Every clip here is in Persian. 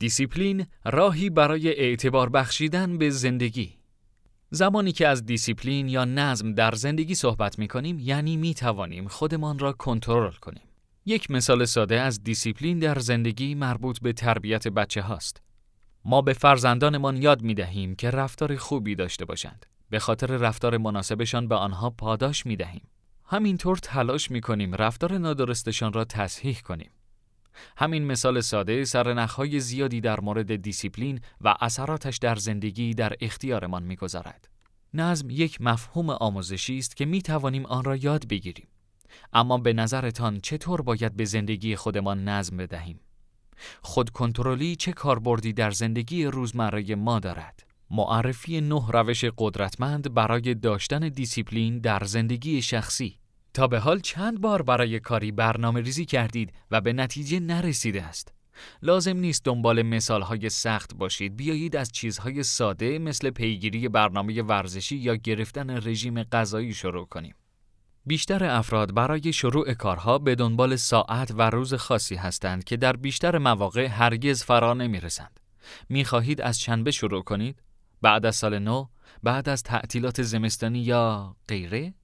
دیسیپلین راهی برای اعتبار بخشیدن به زندگی. زمانی که از دیسیپلین یا نظم در زندگی صحبت می‌کنیم، یعنی می‌توانیم خودمان را کنترل کنیم. یک مثال ساده از دیسیپلین در زندگی مربوط به تربیت بچه هاست. ما به فرزندانمان یاد می‌دهیم که رفتار خوبی داشته باشند. به خاطر رفتار مناسبشان به آنها پاداش می‌دهیم. همینطور تلاش می‌کنیم رفتار نادرستشان را تصحیح کنیم. همین مثال ساده سرنخ‌های زیادی در مورد دیسیپلین و اثراتش در زندگی در اختیارمان می‌گذارد. نظم یک مفهوم آموزشی است که می‌توانیم آن را یاد بگیریم. اما به نظرتان چطور باید به زندگی خودمان نظم بدهیم؟ خودکنترلی چه کاربردی در زندگی روزمره ما دارد؟ معرفی 9 روش قدرتمند برای داشتن دیسیپلین در زندگی شخصی. تا به حال چند بار برای کاری برنامه ریزی کردید و به نتیجه نرسیده است؟ لازم نیست دنبال مثالهای سخت باشید، بیایید از چیزهای ساده مثل پیگیری برنامه ورزشی یا گرفتن رژیم غذایی شروع کنیم. بیشتر افراد برای شروع کارها به دنبال ساعت و روز خاصی هستند که در بیشتر مواقع هرگز فرا نمی‌رسند. می‌خواهید از شنبه شروع کنید؟ بعد از سال نو؟ بعد از تعطیلات زمستانی یا غیره؟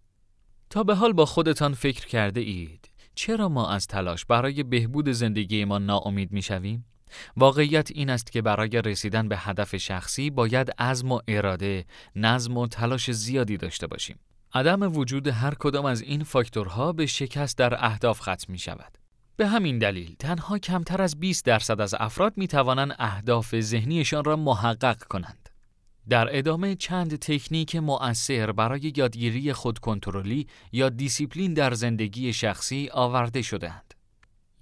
تا به حال با خودتان فکر کرده اید چرا ما از تلاش برای بهبود زندگی ما ناامید می‌شویم؟ واقعیت این است که برای رسیدن به هدف شخصی باید عزم و اراده، نظم و تلاش زیادی داشته باشیم. عدم وجود هر کدام از این فاکتورها به شکست در اهداف ختم می‌شود. به همین دلیل تنها کمتر از 20% از افراد می‌توانند اهداف ذهنیشان را محقق کنند. در ادامه چند تکنیک مؤثر برای یادگیری خودکنترلی یا دیسیپلین در زندگی شخصی آورده شده‌اند.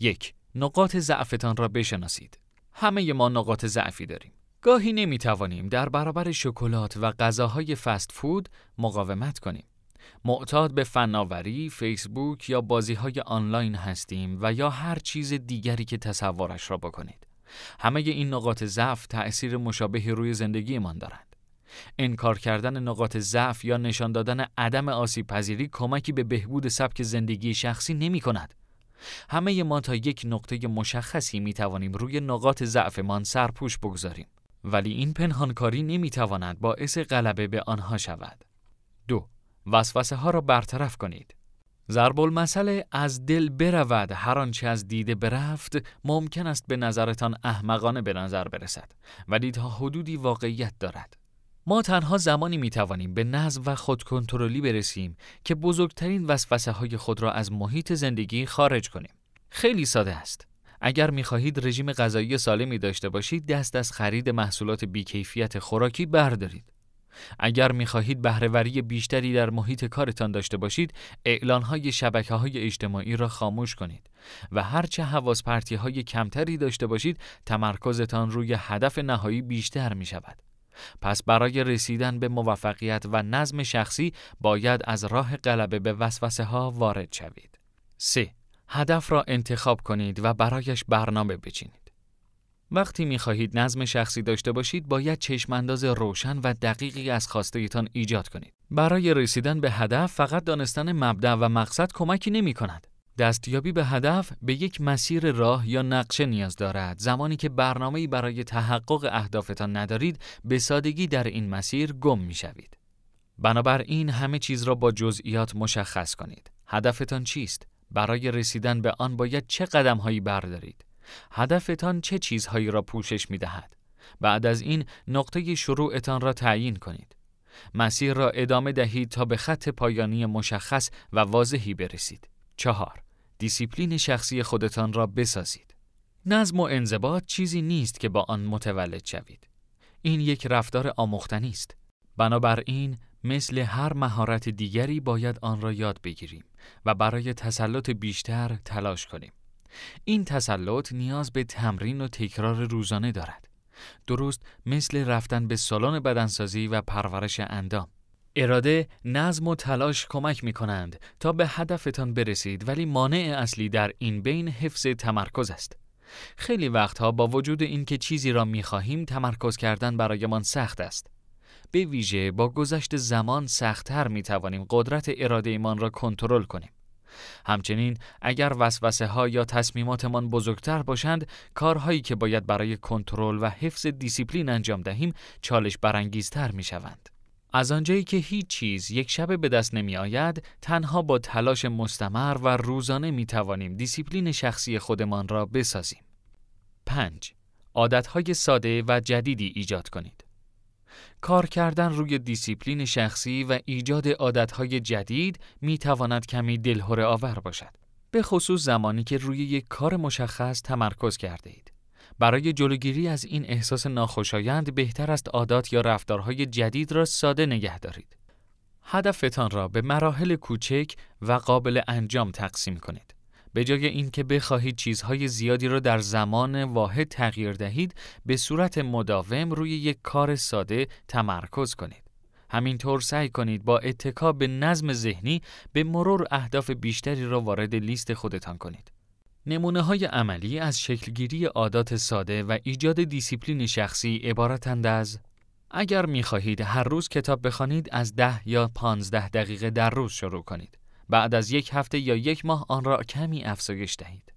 1. نقاط ضعفتان را بشناسید. همه ما نقاط ضعفی داریم. گاهی نمی‌توانیم در برابر شکلات و غذاهای فست فود مقاومت کنیم. معتاد به فناوری، فیسبوک یا بازی‌های آنلاین هستیم و یا هر چیز دیگری که تصورش را بکنید. همه این نقاط ضعف تأثیر مشابهی روی زندگیمان دارند. انکار کردن نقاط ضعف یا نشان دادن عدم آسیب‌پذیری کمکی به بهبود سبک زندگی شخصی نمی‌کند. همه ما تا یک نقطه مشخصی می‌توانیم روی نقاط ضعفمان سرپوش بگذاریم، ولی این پنهانکاری نمی‌تواند باعث غلبه به آنها شود. 2. وسوسه ها را برطرف کنید. ضرب المثل از دل برود هر آنچه از دیده برفت ممکن است به نظرتان احمقانه به نظر برسد، ولی تا حدودی واقعیت دارد. ما تنها زمانی میتوانیم به نظم و خودکنترلی برسیم که بزرگترین وسوسه های خود را از محیط زندگی خارج کنیم. خیلی ساده است. اگر میخواهید رژیم غذایی سالمی داشته باشید، دست از خرید محصولات بیکیفیت خوراکی بردارید. اگر می‌خواهید بهره‌وری بیشتری در محیط کارتان داشته باشید، اعلان‌های شبکه‌های اجتماعی را خاموش کنید و هرچه حواس پرتی‌های کمتری داشته باشید، تمرکزتان روی هدف نهایی بیشتر می‌شود. پس برای رسیدن به موفقیت و نظم شخصی باید از راه غلبه به وسوسه‌ها وارد شوید. 3. هدف را انتخاب کنید و برایش برنامه بچینید. وقتی می‌خواهید نظم شخصی داشته باشید، باید چشم‌انداز روشن و دقیقی از خواسته‌تان ایجاد کنید. برای رسیدن به هدف فقط دانستن مبدأ و مقصد کمکی نمی‌کند. دستیابی به هدف به یک مسیر راه یا نقشه نیاز دارد. زمانی که برنامه‌ای برای تحقق اهدافتان ندارید، به سادگی در این مسیر گم می‌شوید. بنابراین همه چیز را با جزئیات مشخص کنید. هدفتان چیست؟ برای رسیدن به آن باید چه قدم‌هایی بردارید؟ هدفتان چه چیزهایی را پوشش می‌دهد؟ بعد از این نقطه شروعتان را تعیین کنید. مسیر را ادامه دهید تا به خط پایانی مشخص و واضحی برسید. 4. دیسیپلین شخصی خودتان را بسازید. نظم و انضباط چیزی نیست که با آن متولد شوید. این یک رفتار آموختنی است. بنابراین مثل هر مهارت دیگری باید آن را یاد بگیریم و برای تسلط بیشتر تلاش کنیم. این تسلط نیاز به تمرین و تکرار روزانه دارد. درست مثل رفتن به سالن بدنسازی و پرورش اندام. اراده، نظم و تلاش کمک می کنند تا به هدفتان برسید، ولی مانع اصلی در این بین حفظ تمرکز است. خیلی وقتها با وجود اینکه چیزی را می خواهیم، تمرکز کردن برایمان سخت است. به ویژه با گذشت زمان سخت‌تر می توانیم قدرت اراده ایمان را کنترل کنیم. همچنین اگر وسوسه‌ها یا تصمیماتمان بزرگتر باشند، کارهایی که باید برای کنترل و حفظ دیسیپلین انجام دهیم چالش برانگیزتر می‌شوند. از آنجایی که هیچ چیز یک شبه به دست نمی آید، تنها با تلاش مستمر و روزانه می توانیم دیسیپلین شخصی خودمان را بسازیم. 5. عادتهای ساده و جدیدی ایجاد کنید. کار کردن روی دیسیپلین شخصی و ایجاد عادتهای جدید می تواند کمی دلهره آور باشد، به خصوص زمانی که روی یک کار مشخص تمرکز کرده اید. برای جلوگیری از این احساس ناخوشایند بهتر است عادات یا رفتارهای جدید را ساده نگه دارید. هدفتان را به مراحل کوچک و قابل انجام تقسیم کنید. به جای اینکه بخواهید چیزهای زیادی را در زمان واحد تغییر دهید، به صورت مداوم روی یک کار ساده تمرکز کنید. همینطور سعی کنید با اتکا به نظم ذهنی به مرور اهداف بیشتری را وارد لیست خودتان کنید. نمونه‌های عملی از شکلگیری عادات ساده و ایجاد دیسیپلین شخصی عبارتند از: اگر می‌خواهید هر روز کتاب بخوانید، از 10 یا 15 دقیقه در روز شروع کنید. بعد از یک هفته یا یک ماه آن را کمی افزایش دهید.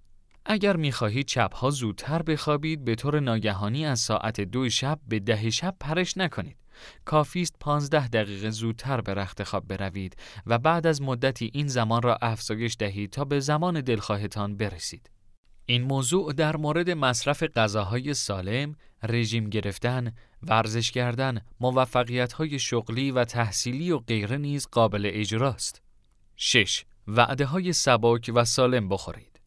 اگر می‌خواهید شب‌ها زودتر بخوابید، به طور ناگهانی از ساعت 2 شب به 10 شب پرش نکنید. کافی است 15 دقیقه زودتر به رخت خواب بروید و بعد از مدتی این زمان را افزایش دهید تا به زمان دلخواهتان برسید. این موضوع در مورد مصرف غذاهای سالم، رژیم گرفتن، ورزش کردن، موفقیت‌های شغلی و تحصیلی و غیره نیز قابل اجراست. 6. وعده‌های سبک و سالم بخورید.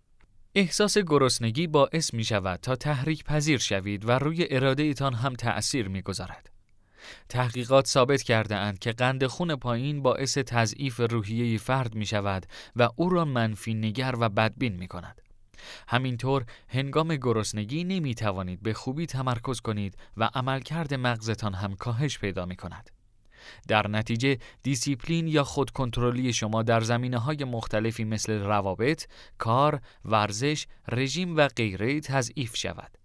احساس گرسنگی باعث می شود تا تحریک پذیر شوید و روی اراده ایتان هم تأثیر می گذارد. تحقیقات ثابت کرده اند که قند خون پایین باعث تضعیف روحیه فرد می شود و او را منفی نگر و بدبین می کند. همینطور هنگام گرسنگی نمی توانید به خوبی تمرکز کنید و عملکرد مغزتان هم کاهش پیدا می کند. در نتیجه دیسیپلین یا خودکنترلی شما در زمینه‌های مختلفی مثل روابط، کار، ورزش، رژیم و غیره تضعیف شود.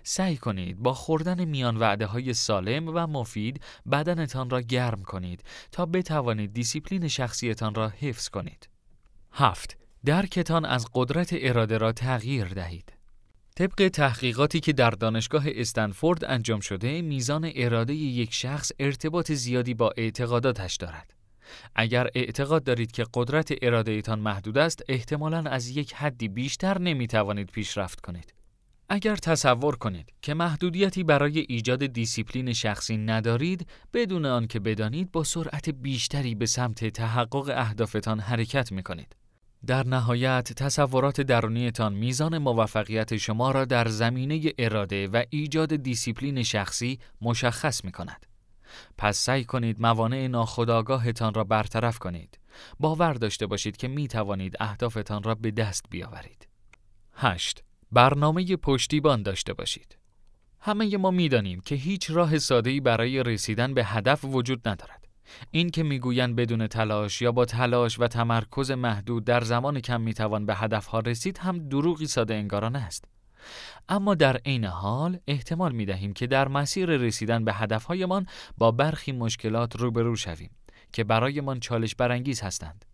سعی کنید با خوردن میان وعده‌های سالم و مفید بدنتان را گرم کنید تا بتوانید دیسیپلین شخصیتان را حفظ کنید. 7. درکتان از قدرت اراده را تغییر دهید. طبق تحقیقاتی که در دانشگاه استنفورد انجام شده، میزان اراده یک شخص ارتباط زیادی با اعتقاداتش دارد. اگر اعتقاد دارید که قدرت اراده ایتان محدود است، احتمالاً از یک حدی بیشتر نمیتوانید پیشرفت کنید. اگر تصور کنید که محدودیتی برای ایجاد دیسیپلین شخصی ندارید، بدون آنکه بدانید با سرعت بیشتری به سمت تحقق اهدافتان حرکت میکنید. در نهایت تصورات درونیتان میزان موفقیت شما را در زمینه اراده و ایجاد دیسیپلین شخصی مشخص میکند. پس سعی کنید موانع ناخودآگاهتان را برطرف کنید. باور داشته باشید که میتوانید اهدافتان را به دست بیاورید. 8. برنامه پشتیبان داشته باشید. همه ما میدانیم که هیچ راه ساده‌ای برای رسیدن به هدف وجود ندارد. این که میگویند بدون تلاش یا با تلاش و تمرکز محدود در زمان کم میتوان به هدفها رسید هم دروغی ساده انگارانه است. اما در عین حال احتمال میدهیم که در مسیر رسیدن به هدفهایمان با برخی مشکلات روبرو شویم که برایمان چالش برانگیز هستند.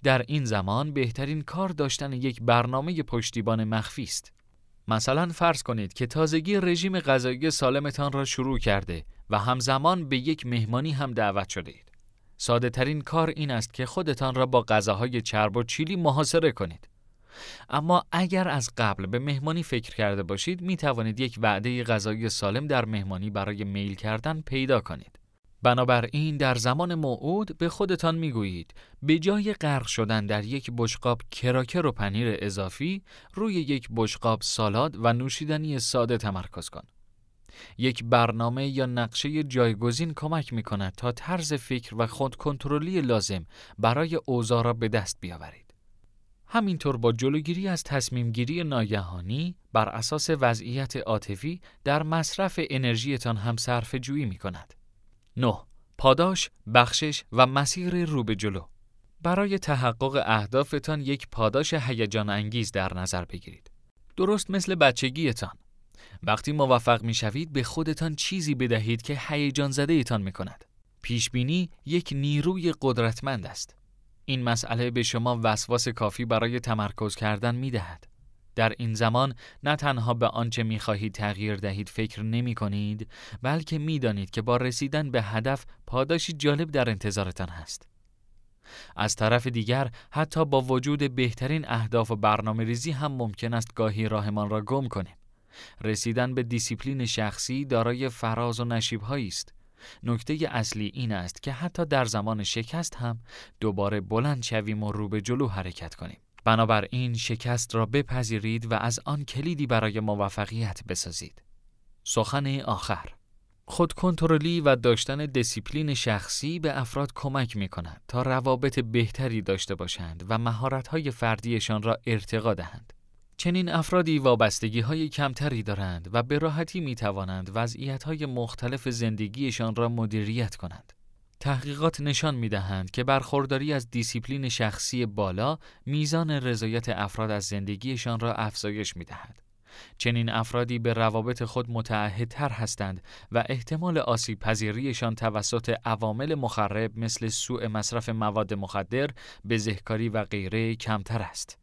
در این زمان بهترین کار داشتن یک برنامه پشتیبان مخفی است. مثلا فرض کنید که تازگی رژیم غذایی سالمتان را شروع کرده و همزمان به یک مهمانی هم دعوت شده اید. ساده ترین کار این است که خودتان را با غذاهای چرب و چیلی محاصره کنید. اما اگر از قبل به مهمانی فکر کرده باشید، می توانید یک وعده غذایی سالم در مهمانی برای میل کردن پیدا کنید. بنابراین در زمان موعود به خودتان میگویید به جای غرق شدن در یک بشقاب کراکر و پنیر اضافی، روی یک بشقاب سالاد و نوشیدنی ساده تمرکز کن. یک برنامه یا نقشه جایگزین کمک می‌کند تا طرز فکر و خودکنترلی لازم برای اوضاع را به دست بیاورید. همینطور با جلوگیری از تصمیم‌گیری ناگهانی بر اساس وضعیت عاطفی در مصرف انرژیتان هم صرفه‌جویی می‌کند. 9. پاداش، بخشش و مسیر رو به جلو. برای تحقق اهدافتان یک پاداش هیجان انگیز در نظر بگیرید. درست مثل بچگیتان. وقتی موفق می‌شوید به خودتان چیزی بدهید که هیجان زده ایتان می‌کند. پیشبینی یک نیروی قدرتمند است. این مسئله به شما وسواس کافی برای تمرکز کردن می‌دهد. در این زمان نه تنها به آنچه می‌خواهید تغییر دهید فکر نمی‌کنید، بلکه می‌دانید که با رسیدن به هدف پاداشی جالب در انتظارتان هست. از طرف دیگر حتی با وجود بهترین اهداف و برنامه‌ریزی هم ممکن است گاهی راهمان را گم کنیم. رسیدن به دیسیپلین شخصی دارای فراز و نشیب‌هایی است. نکته اصلی این است که حتی در زمان شکست هم دوباره بلند شویم و رو به جلو حرکت کنیم. بنابراین شکست را بپذیرید و از آن کلیدی برای موفقیت بسازید. سخن آخر: خودکنترلی و داشتن دیسیپلین شخصی به افراد کمک می‌کند تا روابط بهتری داشته باشند و مهارت‌های فردیشان را ارتقا دهند. چنین افرادی وابستگی‌های کمتری دارند و به راحتی می‌توانند وضعیت‌های مختلف زندگیشان را مدیریت کنند. تحقیقات نشان می‌دهند که برخورداری از دیسیپلین شخصی بالا میزان رضایت افراد از زندگیشان را افزایش می‌دهد. چنین افرادی به روابط خود متعهدتر هستند و احتمال آسیب پذیریشان توسط عوامل مخرب مثل سوء مصرف مواد مخدر، بزهکاری و غیره کمتر است.